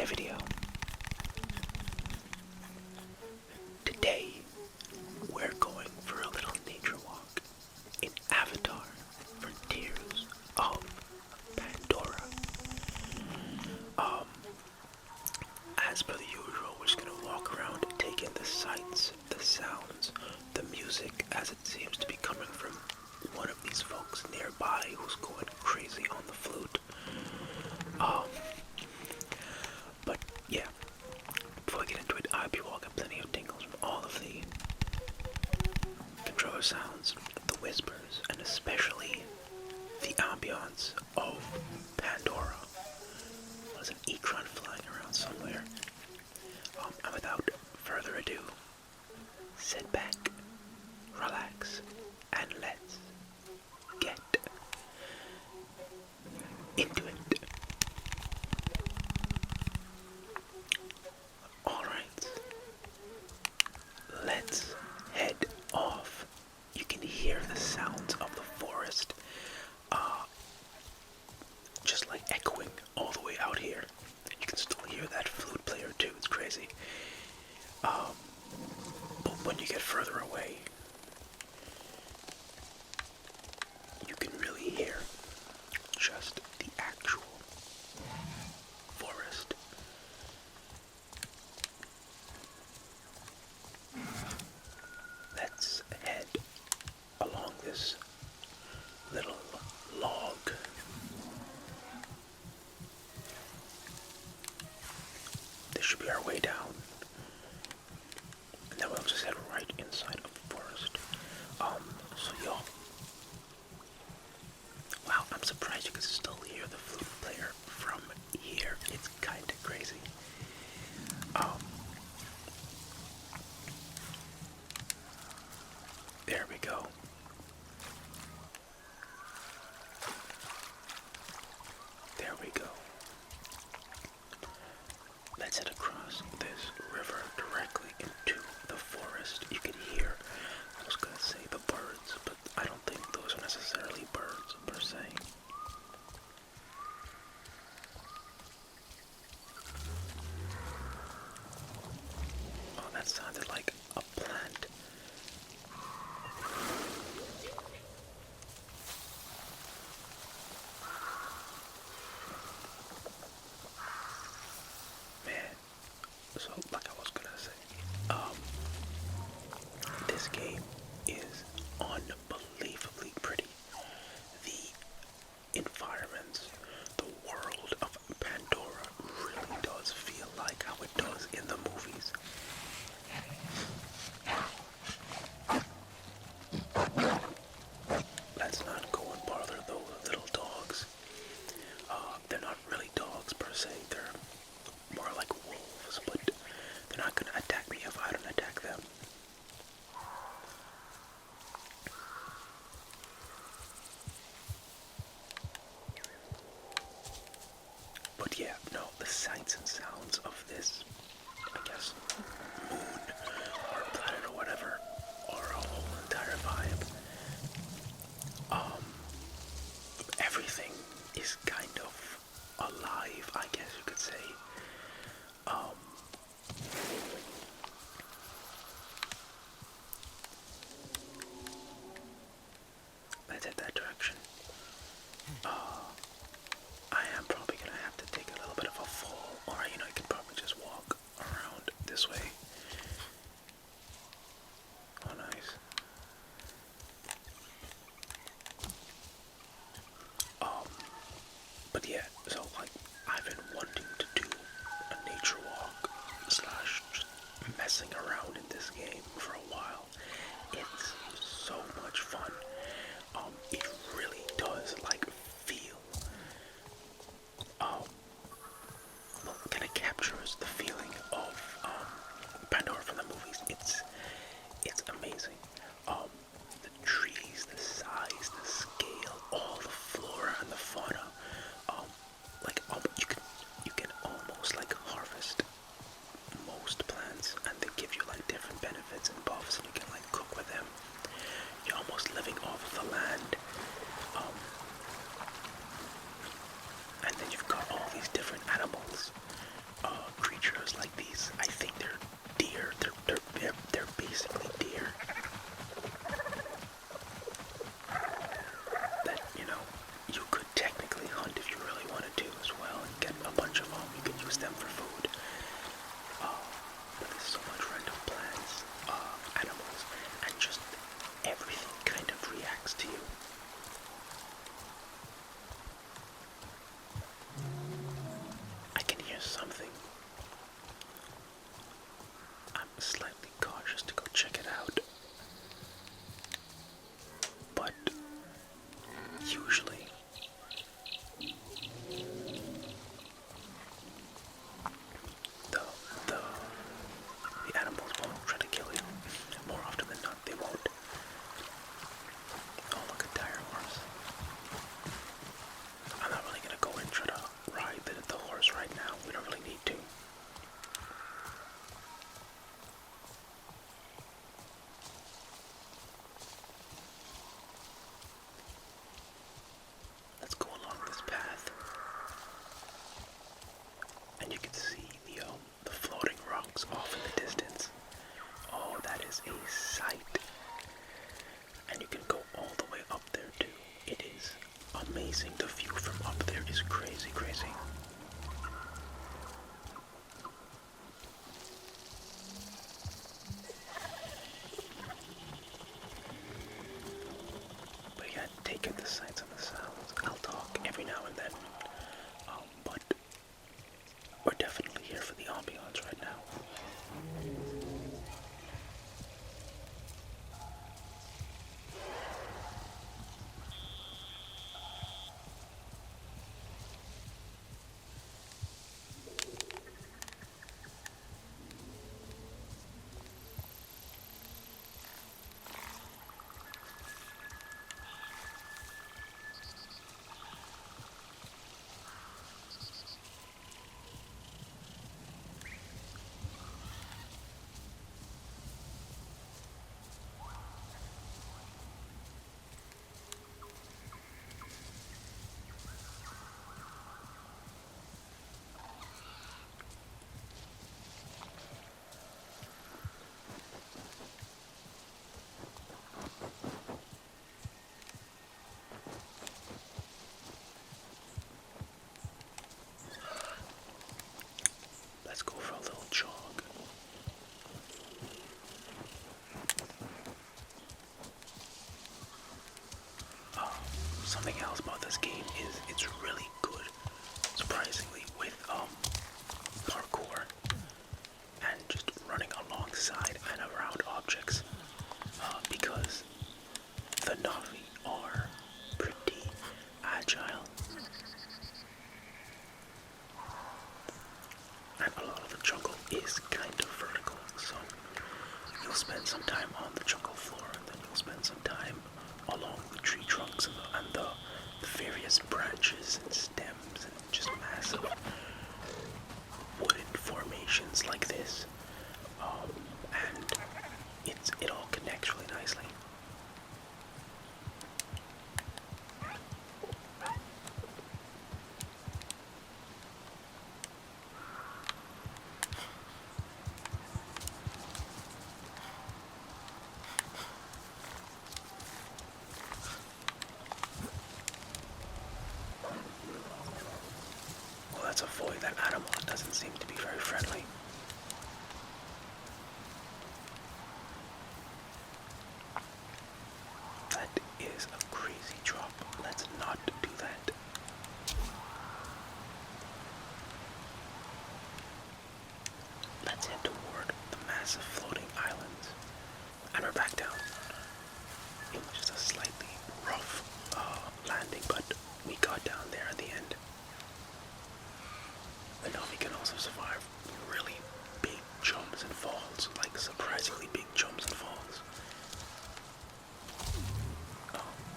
another video. Today, we're going for a little nature walk in Avatar Frontiers of Pandora. As per the usual, we're just gonna walk around, take in the sights, the sounds, the music, as it seems to be coming from one of these folks nearby who's going crazy on the flute. But yeah, before we get into it, I hope you all got plenty of tingles from all of the controller sounds, the whispers, and especially the ambience of Pandora. There's an Ekron flying around somewhere. And without further ado, sit back, relax, and let's get into it. Alright, let's head off. You can hear the sounds of the forest just like echoing all the way out here. You can still hear that flute player too, it's crazy. But when you get further away, you can really hear just the actual forest. Let's head along this little log. This should be our way down. And then we'll just head right inside of the forest. So y'all. Wow, I'm surprised you can still hear the flute player from here. It's kinda crazy. There we go. There we go. Let's head across this river directly into the forest. You can hear, I was gonna say the birds, but I don't think those are necessarily birds per se. Oh, that sounded like a plant. Man, so like I was gonna say, this game is unbelievably pretty. The environments, the world of Pandora really does feel like how it does in the movies. Let's not go and bother those little dogs. They're not really dogs per se, they're more like wolves, but they're not gonna attack me if I don't attack them. But yeah, no, the sights and sounds of this, I guess, moon or planet or whatever, are a whole entire vibe. Everything is kind of alive, I guess you could say. Let's head that direction. I am probably gonna have to take a little bit of a fall, or you can probably just walk around this way. Oh, nice. But yeah, so like I've been wanting to do a nature walk slash just slightly cautious to go check it out. But usually the the the animals won't try to kill you. More often than not, they won't. Oh, look at tire horse. I'm not really gonna go and try to ride the horse right now. We don't really need to. Let's go along this path. And you can see the floating rocks off in the distance. Oh, that is a sight. And you can go all the way up there too. It is amazing. The view from up there is crazy, crazy. But yeah, take in the sights and the sounds. I'll talk every now and then. But we're definitely here for the ambiance right now. Let's go for a little jog. Something else about this game is it's really good, surprisingly, with parkour and just running alongside and around objects, because the Navi are pretty agile. And a lot of the jungle is kind of vertical, so you'll spend some time on the jungle floor, and then you'll spend some time along the tree trunks and the various branches and stems and just massive wooden formations like this. And it all connects really nicely. Well, let's avoid that animal. It doesn't seem to be very friendly. That is a crazy drop. Let's not do that. Let's head toward the massive floating islands. And we're back down. It was just a slightly rough landing, but we got down there at the end. And now we can also survive really big jumps and falls, like surprisingly big jumps and falls.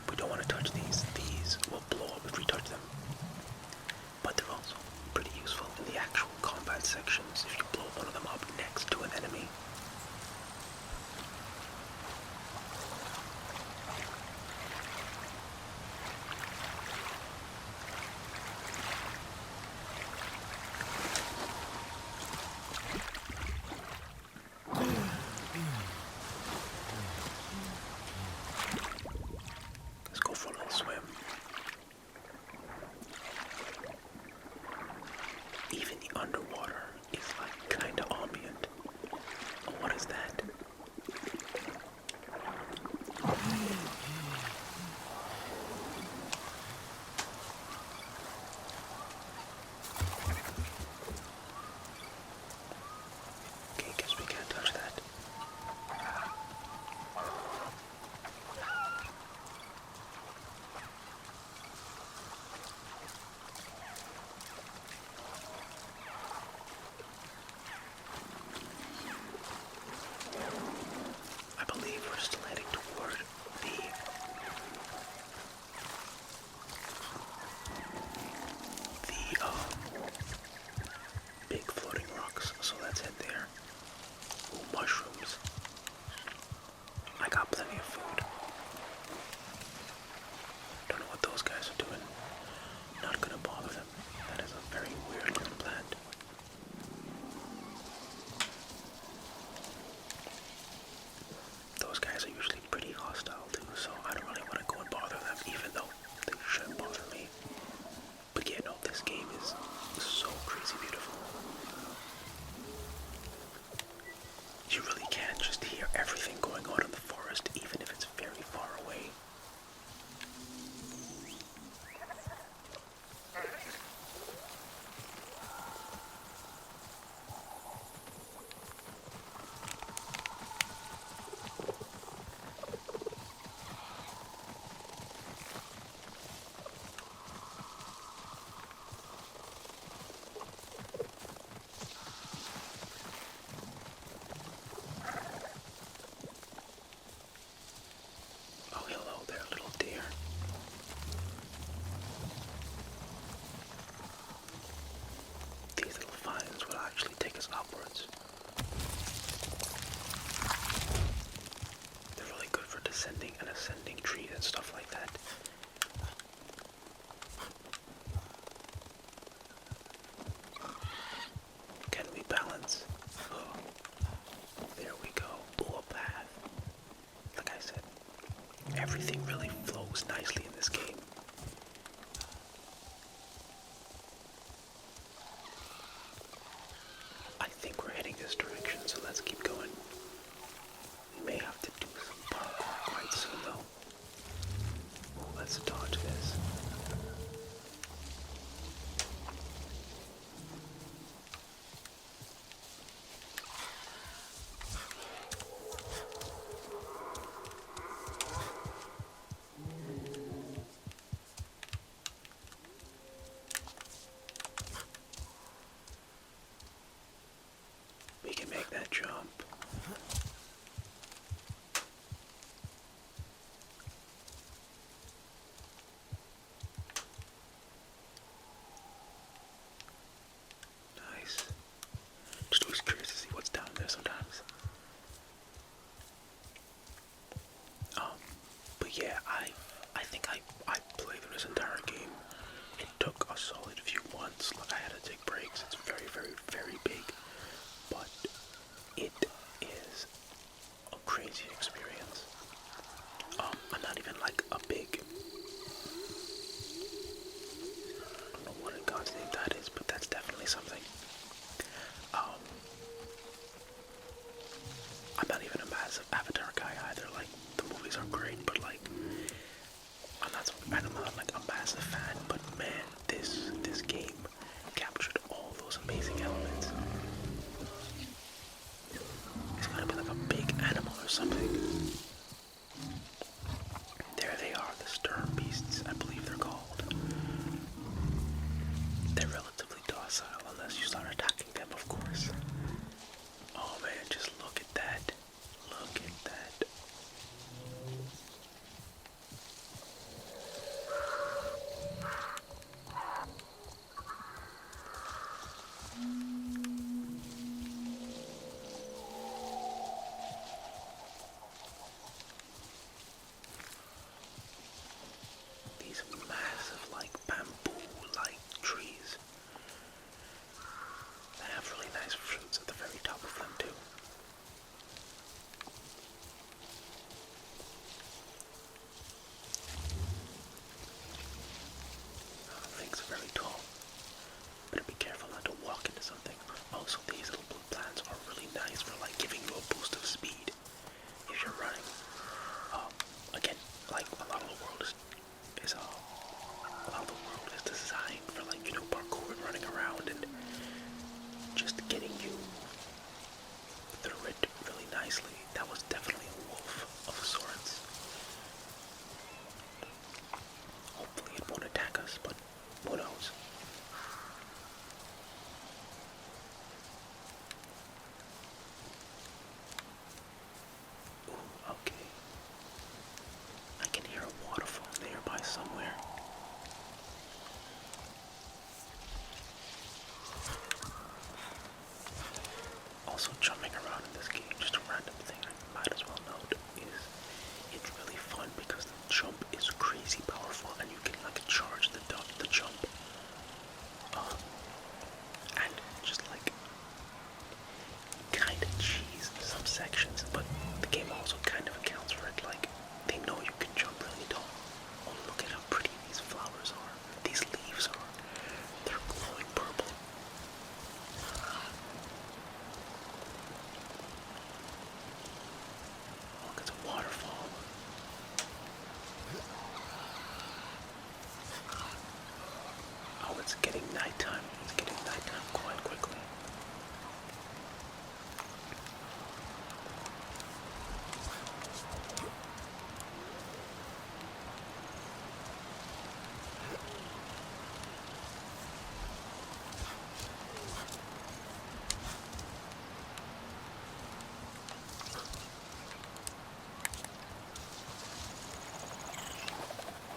We don't want to touch these. These will blow up if we touch them. But they're also pretty useful in the actual combat sections if you blow one of them up next to an enemy. Let's go for a little swim. Even the underwater is like kinda ambient. Oh, what is that? Okay, guess we can't touch that. food. Don't know what those guys are doing. Not gonna bother them. That is a very weird looking plant. Those guys are usually pretty hostile too, so I don't really want to go and bother them, even though they shouldn't bother me. But yeah, no, this game is so crazy beautiful. You really can just hear everything going on in the forest, even if it's very far away. Oh, hello there, little deer. These little vines will actually take us upwards. They're really good for descending and ascending trees and stuff like that. Can we balance? Oh, there we go. Oh, a path. Like I said, everything really flows nicely in this game. I think we're heading this direction, so let's keep going. We may have to do some parkour quite soon, though. Let's dodge this. We can make that jump. Nice. Just always curious to see what's down there sometimes. But yeah, I think I played through this entire game. It took a solid few months. Like, I had to take breaks. It's very, very, very big. But it is a crazy experience. I'm not even like a big, I don't know what in God's name that is, but that's definitely something. I'm not even a massive Avatar guy either. Like, the movies are great, but like, I'm not like a massive fan. But man, this game captured all those amazing elements. It's gotta be like a big animal or something. There they are, the stern beasts, I believe they're called. They're relatively docile unless you start attacking them, of course. Oh man, just look at that. Look at that. These massive, like, bamboo-like trees. They have really nice fruits at the very top of them, too. Things are very tall. Better be careful not to walk into something. Also, these little blue plants are really nice for, like, giving you a boost of speed if you're running. Again, like, a lot of the world is designed for, like, you know, parkour and running around and just getting you through it really nicely. That was definitely a wolf of sorts. Hopefully it won't attack us, but who knows? Ooh, okay. I can hear a waterfall nearby somewhere. Also, jumping around in this game, just a random thing I might as well note, is it fun because the jump is crazy powerful and you can like charge the jump. And just like kind of cheese some sections, but the game also kind of accounts for it. Like they know you can jump really tall. Oh, look at how pretty these flowers are. These leaves are. They're glowing purple. Look, it's a waterfall. Oh, it's getting nighttime. It's getting nighttime quite quickly.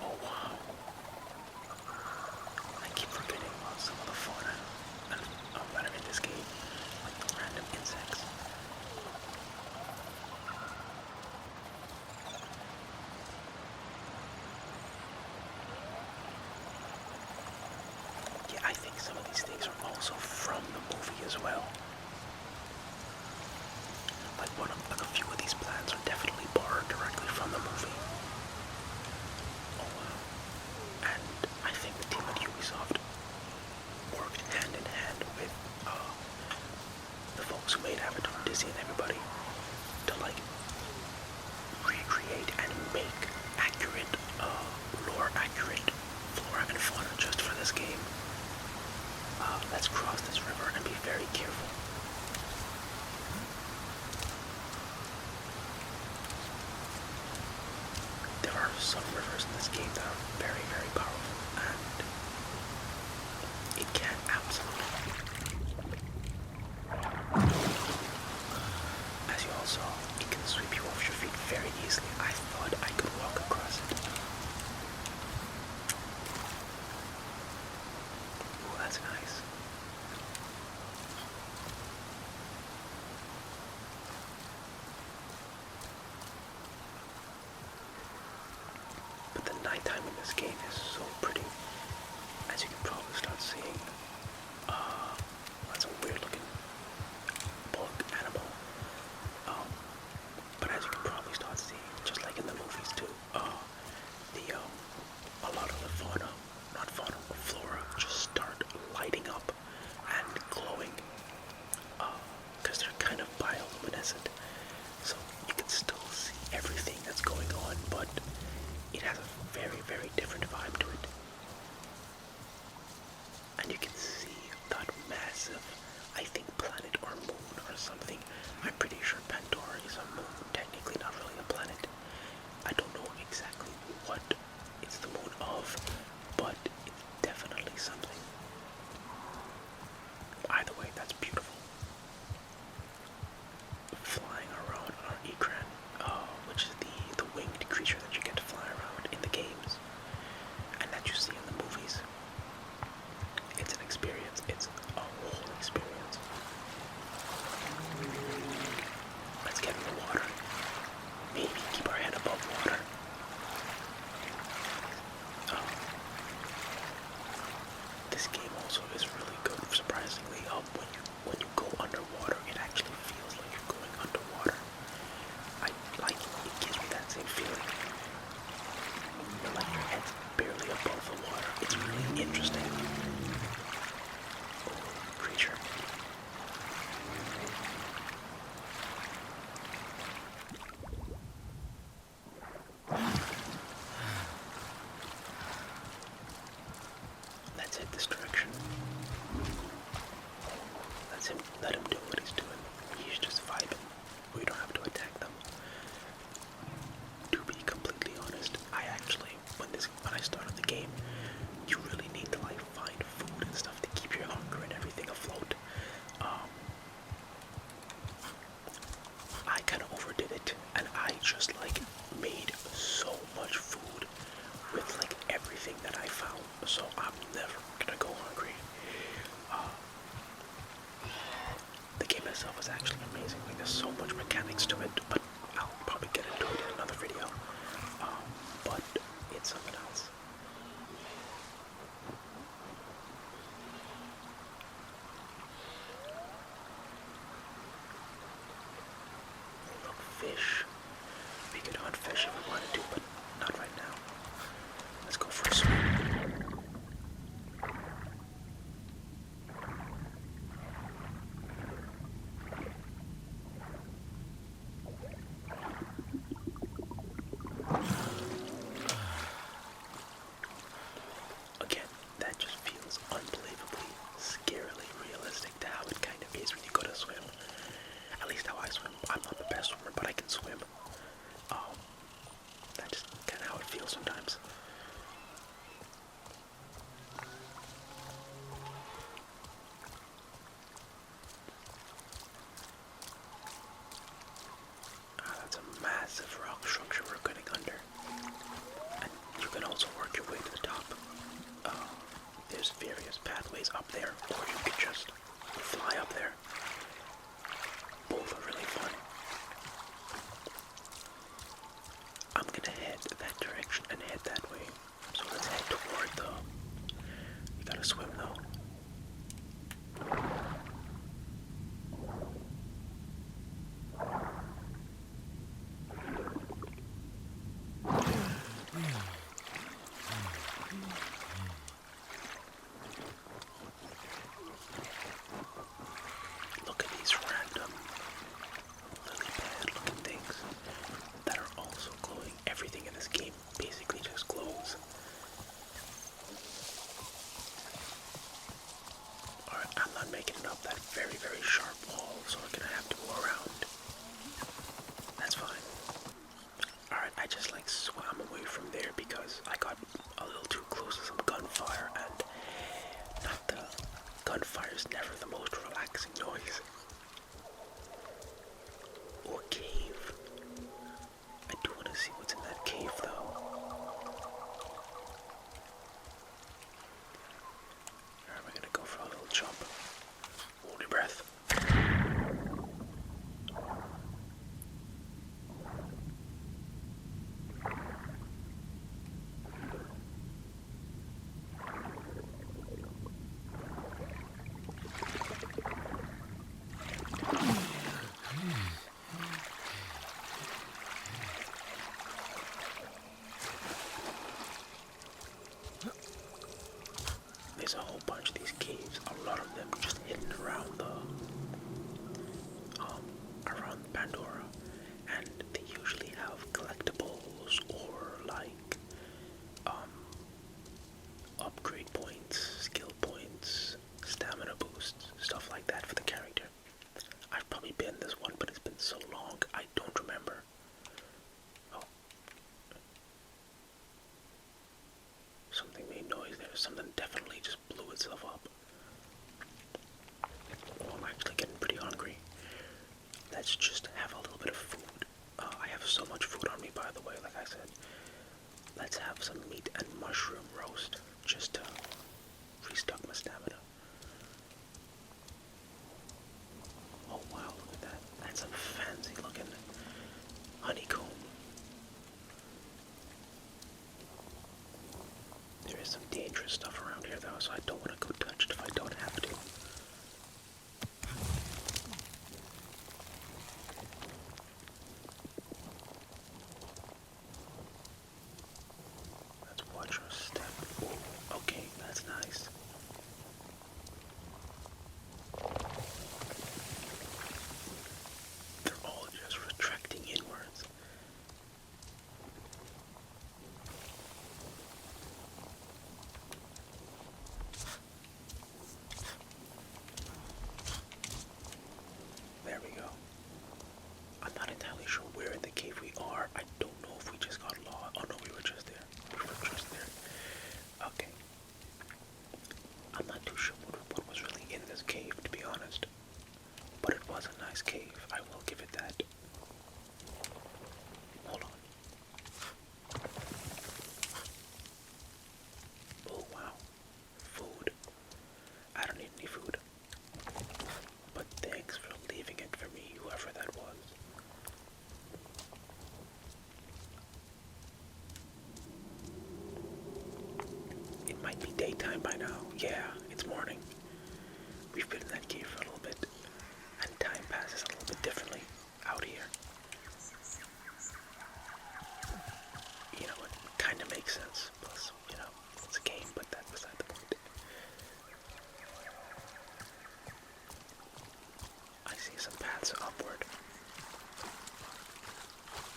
Oh wow. I keep forgetting about some of the fauna that are in this game, like the random insects. Yeah, I think some of these things are also from the movie as well. Like a few of these plants are definitely borrowed directly from the movie. Oh wow. And I think the team at Ubisoft worked hand in hand with the folks who made Avatar, Disney and everybody to like recreate and make accurate, lore accurate flora and fauna just for this game. Let's cross this river and be very careful. There are some rivers in this game that are very, very powerful, and it can absolutely. As you all saw, it can sweep you off your feet very easily. I thought I could walk across it. Ooh, that's nice. But the nighttime in this game is so pretty. As you can probably start seeing, that's a weird looking bug animal. But as you can probably start seeing, just like in the movies too, a lot of the fauna, not fauna, but flora, just start lighting up and glowing, because they're kind of bioluminescent. So you can still see everything that's going on, but it has a very, very different vibe to it. And you can see that massive, I think, planet or moon or something. I'm pretty sure Pandora is a moon, technically not really a planet. I don't know exactly what it's the moon of, but it's definitely something. Either way, that's beautiful. Flying around on our Ekran, which is the winged creature that you get to fly around in the games, and that you see in the movies. It's an experience. It's a whole experience. Let's get in the water. Maybe keep our head above water. This game also is really good, surprisingly. When you go underwater, it actually feels like you're going underwater. I like it. Gives me that same feeling. You're like your head's barely above the water. It's really interesting. Creature. Let's hit this direction. Let him do what he's doing. He's just vibing. We don't have to attack them. To be completely honest, I actually, when I started the game, you really need to like find food and stuff to keep your hunger and everything afloat. I kind of overdid it, and I just like made so much food with like everything that I found, so I'm never gonna go hungry. The game itself is actually amazing. Like, there's so much mechanics to it, but I'll probably get into it in another video. wanted to, but not right now. Let's go for a swim. Again, that just feels unbelievably, scarily realistic to how it kind of is when you go to swim. At least how I swim. I'm not the best swimmer, but I can swim. That's just kind of how it feels sometimes. That's a massive rock structure we're getting under. And you can also work your way to the top. There's various pathways up there, or you could just fly up there. Both are really fun. I'm gonna head that direction and head that way. So let's head toward the... You gotta swim though. Look at these random lily pad looking things that are also glowing. Everything in this game basically just glows. Alright, I'm not making it up that very, very sharp wall, so we're gonna have to go around. That's fine. Alright, I just like swam away from there because I got a little too close to some gunfire, and not the... Gunfire is never the most relaxing noise. Or cave. I do want to see what's in that cave though. Alright, we're gonna go for a little jump. Hold your breath. There's a whole bunch of these caves, a lot of them just hidden around around Pandora, and they usually have collectibles or like upgrade points, skill points, stamina boosts, stuff like that for the character. I've probably been this one, but it's been so long I don't remember. Oh. Something made noise there. Something definitely just blew itself up. Oh, I'm actually getting pretty hungry. Let's just have a little bit of food. I have so much food on me, by the way, like I said. Let's have some meat and mushroom roast, just to restock my stamina. Oh wow, look at that. That's some fancy looking honeycomb. There is some dangerous stuff around here though, so I don't want to go touch it if I don't have to. Let's watch our step. Ooh, okay, that's nice. They're all just retracting inwards. There we go. I'm not entirely sure where in the cave we are. I don't know if we just got lost. Oh no, we were just there. We were just there. Okay. I'm not too sure what was really in this cave, to be honest. But it was a nice cave. I will give it that. Hold on. Oh wow. Food. I don't need any food. But thanks for leaving it for me, whoever that was. It might be daytime by now. Yeah, it's morning. We've been in that cave for a little bit, and time passes a little bit differently out see some paths upward.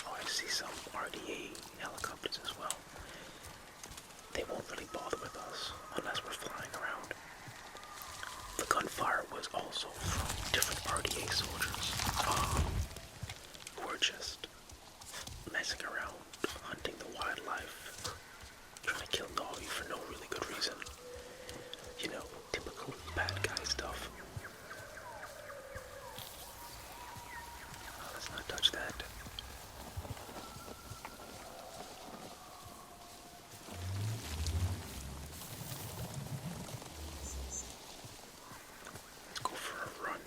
Oh, I see some RDA helicopters as well. They won't really bother with us unless we're flying around. The gunfire was also from different RDA soldiers who were just messing around, hunting the wildlife, trying to kill doggy for no really good reason. You know, typical bad guy stuff. Oh, let's not touch that. Let's go for a run.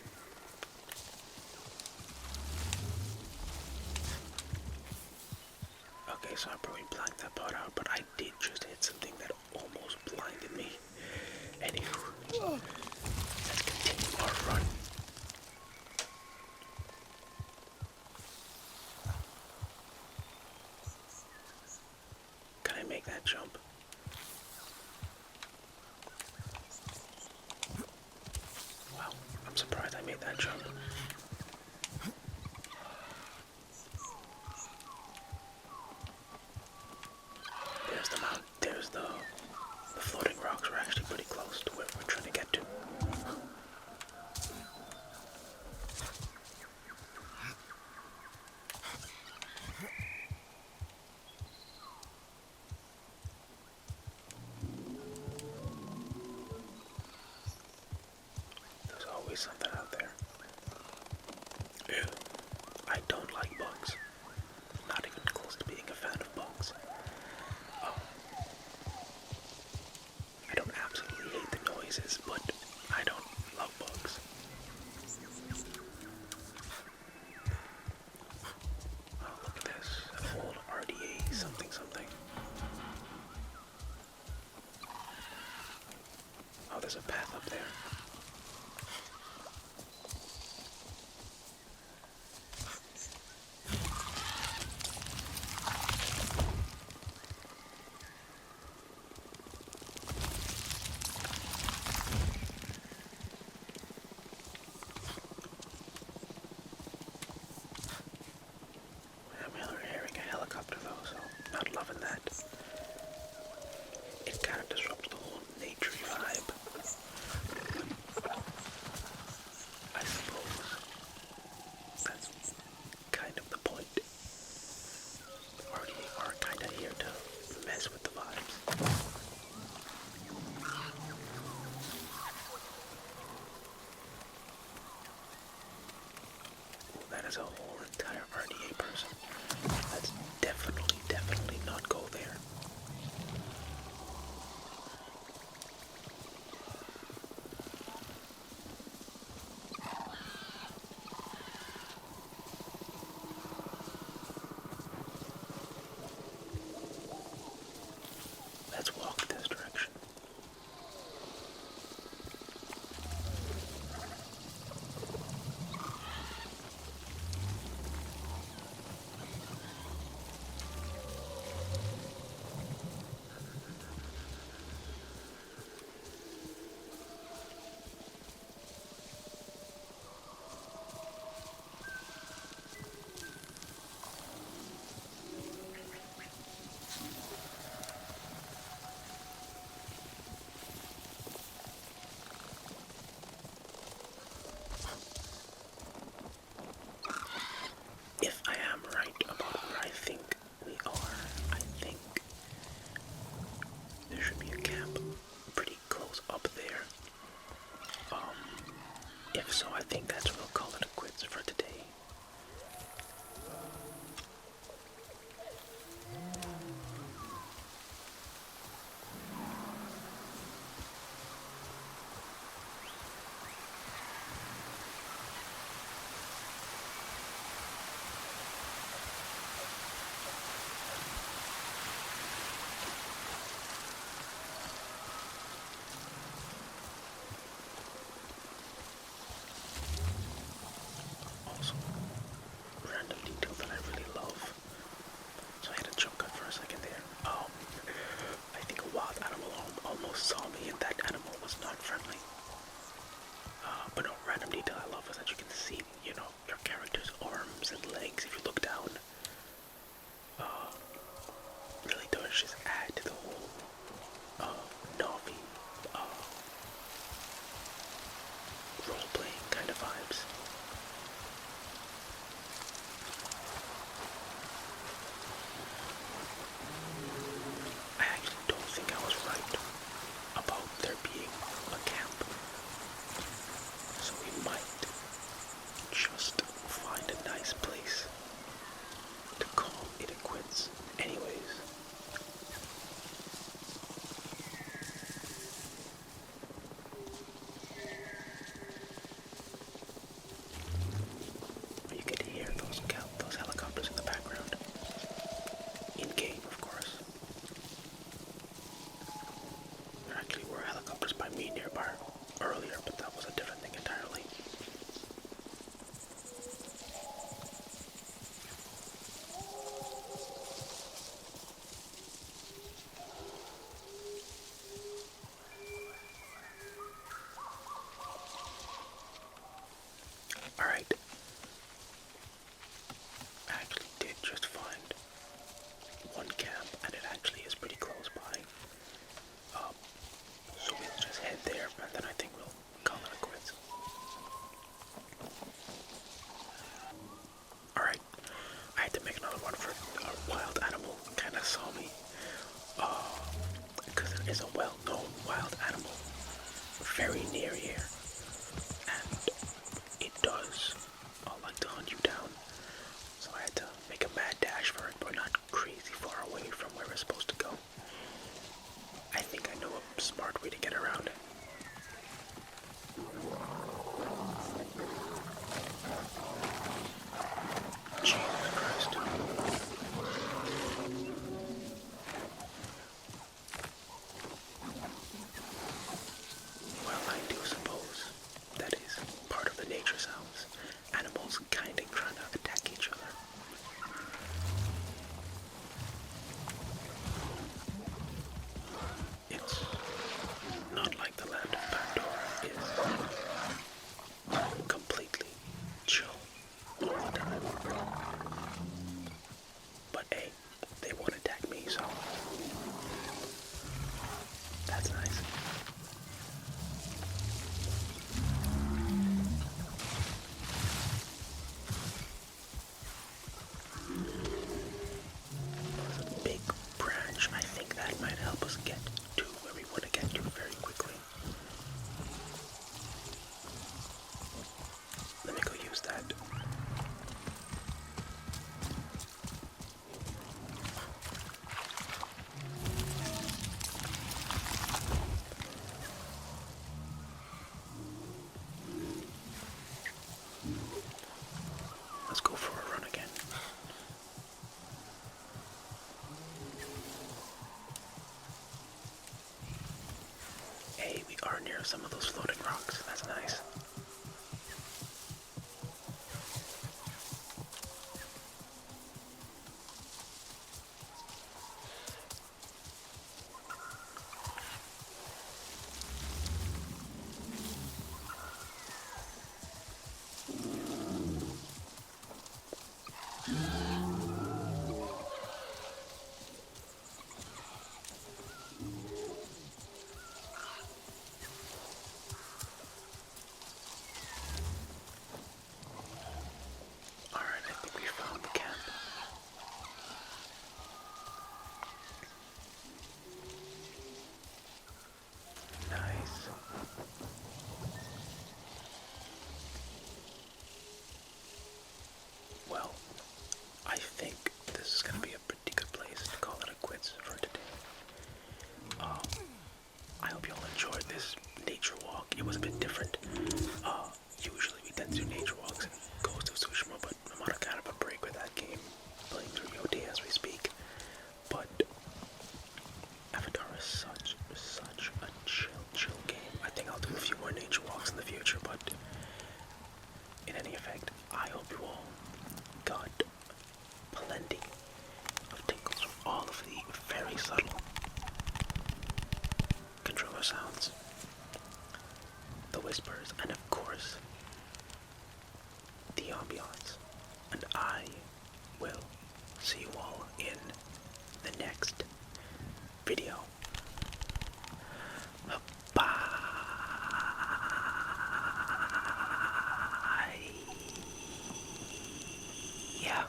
Okay, so I probably blanked that part out, but I did just hit something that almost blinded me. Anywho, let's continue our run. Can I make that jump? Wow, I'm surprised I made that jump. There's the mount. There's the floating rocks. We're actually pretty close to where we're trying to get to. There's always something out there. Ew. I don't like bugs. Not even close to being a fan of bugs. Oh. I don't absolutely hate the noises, but I don't love bugs. Oh, look at this. An old RDA something something. Oh, there's a path up there. I'm hearing a helicopter though, so not loving that. It kind of disrupts the whole nature vibe, I suppose. That's kind of the point. Already are kind of here to mess with the vibes. Ooh, that is a whole entire RDA person. Let's definitely not go there. Let's walk this direction. If I am right about where I think we are, I think there should be a camp pretty close up there. If so, I think that's what we'll call it quits for today. Alright. I actually did just find one camp, and it actually is pretty close by. So we'll just head there, and then I think we'll call it a quits. Alright, I had to make another one for a wild animal. Kinda saw me. Because it is a well-known wild animal very near here. And it does like to hunt you down. So I had to make a mad dash for it, but not crazy far away from where we're supposed to go. I think I know a smart way to get around it. Jesus Christ. Well, I do suppose that is part of the nature sounds. Animals kinda trying to attack each other. It's not like the land of Pandora is completely chill all the time. But hey, they won't attack me, so that's nice. There's a big branch. I think that might help us get to where we want to get to very quickly. Let me go use that. Let's go for a run again. Hey, we are near some of those floating rocks. That's nice. Alright, I think we found the camp. Nice. Well, I think this is gonna be a pretty good place to call it a quits for today. I hope you all enjoyed this nature walk. It was a bit different. Usually we tend to do nature walks in Ghost of Tsushima, but I'm on a kind of a break with that game, playing through Yodi as we speak. But Avatar is such a chill game. I think I'll do a few more nature walks in the future, but in any event, I hope you all got plenty of tingles from all of the very subtle controller sounds, the whispers, and of course, the ambiance. And I will see you all in the next video. Bye. Yeah.